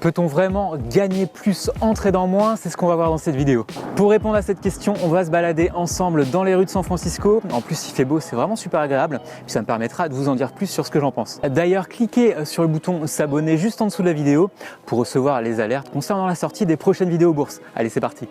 Peut-on vraiment gagner plus en tradant moins? C'est ce qu'on va voir dans cette vidéo. Pour répondre à cette question, on va se balader ensemble dans les rues de San Francisco. En plus, il fait beau, c'est vraiment super agréable. Puis ça me permettra de vous en dire plus sur ce que j'en pense. D'ailleurs, cliquez sur le bouton s'abonner juste en dessous de la vidéo pour recevoir les alertes concernant la sortie des prochaines vidéos bourse. Allez, c'est parti.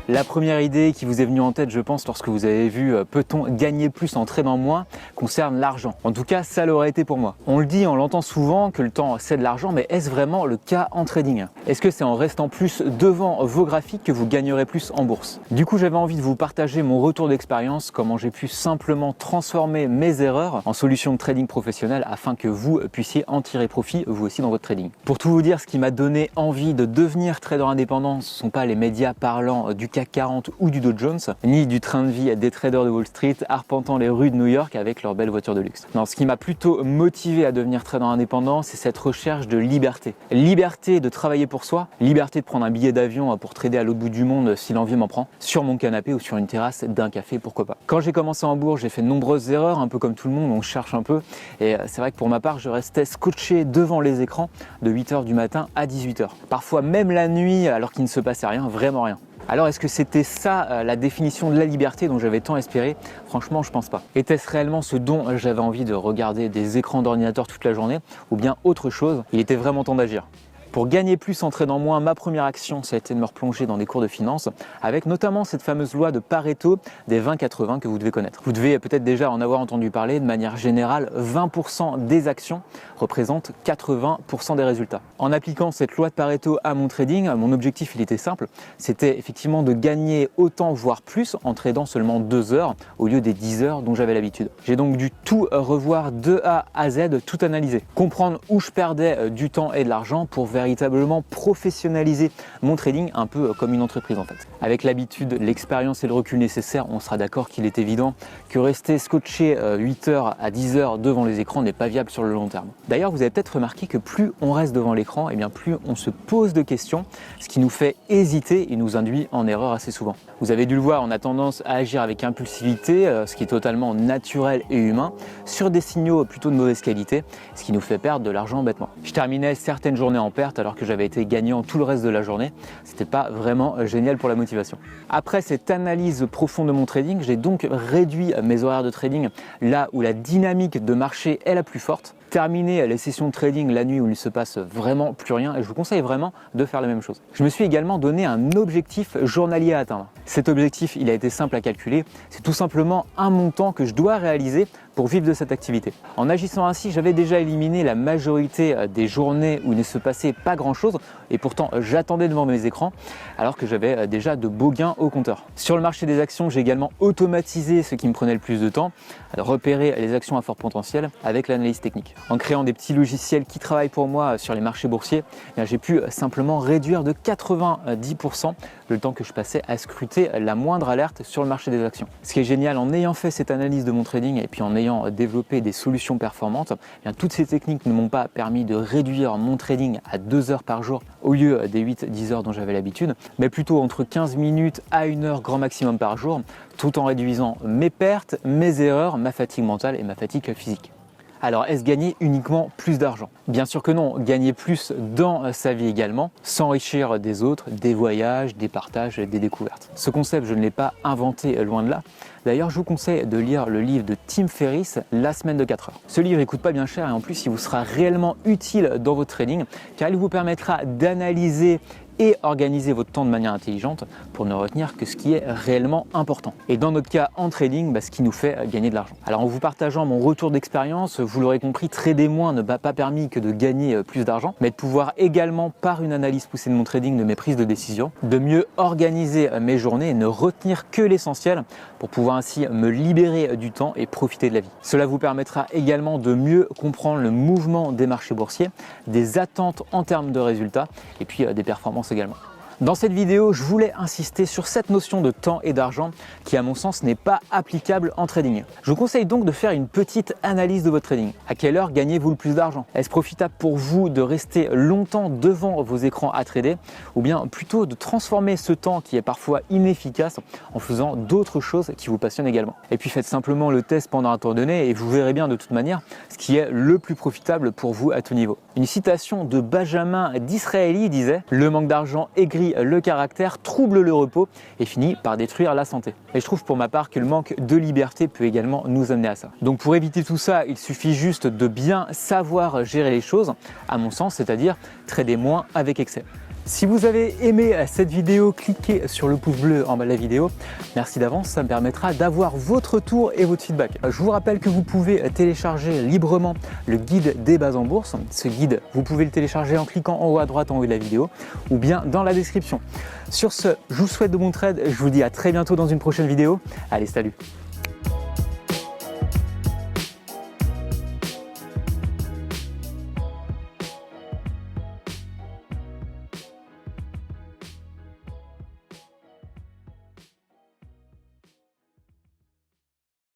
La première idée qui vous est venue en tête, je pense, lorsque vous avez vu « Peut-on gagner plus en tradant moins ?» concerne l'argent. En tout cas, ça l'aurait été pour moi. On le dit, on l'entend souvent que le temps c'est de l'argent, mais est-ce vraiment le cas en trading? Est-ce que c'est en restant plus devant vos graphiques que vous gagnerez plus en bourse? Du coup, j'avais envie de vous partager mon retour d'expérience, comment j'ai pu simplement transformer mes erreurs en solutions de trading professionnelles afin que vous puissiez en tirer profit, vous aussi, dans votre trading. Pour tout vous dire, ce qui m'a donné envie de devenir trader indépendant, ce ne sont pas les médias parlant du CAC 40 ou du Dow Jones, ni du train de vie des traders de Wall Street arpentant les rues de New York avec leurs belles voitures de luxe. Non, ce qui m'a plutôt motivé à devenir trader indépendant, c'est cette recherche de liberté. Liberté de travailler pour soi, liberté de prendre un billet d'avion pour trader à l'autre bout du monde si l'envie m'en prend, sur mon canapé ou sur une terrasse d'un café, pourquoi pas. Quand j'ai commencé en bourse, j'ai fait de nombreuses erreurs, un peu comme tout le monde, on cherche un peu. Et c'est vrai que pour ma part, je restais scotché devant les écrans de 8h du matin à 18h. Parfois même la nuit, alors qu'il ne se passait rien, vraiment rien. Alors est-ce que c'était ça la définition de la liberté dont j'avais tant espéré? Franchement, je pense pas. Était-ce réellement ce dont j'avais envie de regarder des écrans d'ordinateur toute la journée ou bien autre chose? Il était vraiment temps d'agir. Pour gagner plus en tradant moins, ma première action, ça a été de me replonger dans des cours de finance, avec notamment cette fameuse loi de Pareto des 20-80 que vous devez connaître. Vous devez peut-être déjà en avoir entendu parler. De manière générale, 20% des actions représentent 80% des résultats. En appliquant cette loi de Pareto à mon trading, mon objectif il était simple, c'était effectivement de gagner autant voire plus en tradant seulement 2 heures au lieu des 10 heures dont j'avais l'habitude. J'ai donc dû tout revoir de A à Z, tout analyser, comprendre où je perdais du temps et de l'argent pour véritablement professionnaliser mon trading, un peu comme une entreprise en fait. Avec l'habitude, l'expérience et le recul nécessaires, on sera d'accord qu'il est évident que rester scotché 8 heures à 10 heures devant les écrans n'est pas viable sur le long terme. D'ailleurs, vous avez peut-être remarqué que plus on reste devant l'écran, et bien plus on se pose de questions, ce qui nous fait hésiter et nous induit en erreur assez souvent. Vous avez dû le voir, on a tendance à agir avec impulsivité, ce qui est totalement naturel et humain, sur des signaux plutôt de mauvaise qualité, ce qui nous fait perdre de l'argent bêtement. Je terminais certaines journées en perte alors que j'avais été gagnant tout le reste de la journée. C'était pas vraiment génial pour la motivation. Après cette analyse profonde de mon trading, j'ai donc réduit mes horaires de trading là où la dynamique de marché est la plus forte. Terminer les sessions de trading la nuit où il ne se passe vraiment plus rien et je vous conseille vraiment de faire la même chose. Je me suis également donné un objectif journalier à atteindre. Cet objectif, il a été simple à calculer, c'est tout simplement un montant que je dois réaliser pour vivre de cette activité. En agissant ainsi, j'avais déjà éliminé la majorité des journées où il ne se passait pas grand-chose et pourtant j'attendais devant mes écrans alors que j'avais déjà de beaux gains au compteur. Sur le marché des actions, j'ai également automatisé ce qui me prenait le plus de temps, repérer les actions à fort potentiel avec l'analyse technique. En créant des petits logiciels qui travaillent pour moi sur les marchés boursiers, j'ai pu simplement réduire de 90% le temps que je passais à scruter la moindre alerte sur le marché des actions. Ce qui est génial, en ayant fait cette analyse de mon trading et puis en ayant développé des solutions performantes, toutes ces techniques ne m'ont pas permis de réduire mon trading à 2 heures par jour au lieu des 8-10 heures dont j'avais l'habitude, mais plutôt entre 15 minutes à 1 heure grand maximum par jour, tout en réduisant mes pertes, mes erreurs, ma fatigue mentale et ma fatigue physique. Alors, est-ce gagner uniquement plus d'argent? Bien sûr que non, gagner plus dans sa vie également, s'enrichir des autres, des voyages, des partages, des découvertes. Ce concept, je ne l'ai pas inventé, loin de là. D'ailleurs, je vous conseille de lire le livre de Tim Ferriss, La semaine de 4 heures. Ce livre ne coûte pas bien cher et en plus, il vous sera réellement utile dans votre trading car il vous permettra d'analyser et organiser votre temps de manière intelligente pour ne retenir que ce qui est réellement important. Et dans notre cas en trading, ce qui nous fait gagner de l'argent. Alors en vous partageant mon retour d'expérience, vous l'aurez compris, trader moins ne m'a pas permis que de gagner plus d'argent, mais de pouvoir également, par une analyse poussée de mon trading, de mes prises de décision, de mieux organiser mes journées et ne retenir que l'essentiel pour pouvoir ainsi me libérer du temps et profiter de la vie. Cela vous permettra également de mieux comprendre le mouvement des marchés boursiers, des attentes en termes de résultats et puis des performances également. Dans cette vidéo, je voulais insister sur cette notion de temps et d'argent qui, à mon sens, n'est pas applicable en trading. Je vous conseille donc de faire une petite analyse de votre trading. À quelle heure gagnez-vous le plus d'argent? Est-ce profitable pour vous de rester longtemps devant vos écrans à trader, ou bien plutôt de transformer ce temps qui est parfois inefficace en faisant d'autres choses qui vous passionnent également? Et puis faites simplement le test pendant un temps donné et vous verrez bien de toute manière ce qui est le plus profitable pour vous à tout niveau. Une citation de Benjamin Disraeli disait: le manque d'argent aigrit le caractère, trouble le repos et finit par détruire la santé. Et je trouve pour ma part que le manque de liberté peut également nous amener à ça. Donc pour éviter tout ça, il suffit juste de bien savoir gérer les choses, à mon sens, c'est-à-dire trader moins avec excès. Si vous avez aimé cette vidéo, cliquez sur le pouce bleu en bas de la vidéo. Merci d'avance, ça me permettra d'avoir votre retour et votre feedback. Je vous rappelle que vous pouvez télécharger librement le guide des bases en bourse. Ce guide, vous pouvez le télécharger en cliquant en haut à droite en haut de la vidéo ou bien dans la description. Sur ce, je vous souhaite de bons trades, je vous dis à très bientôt dans une prochaine vidéo. Allez, salut!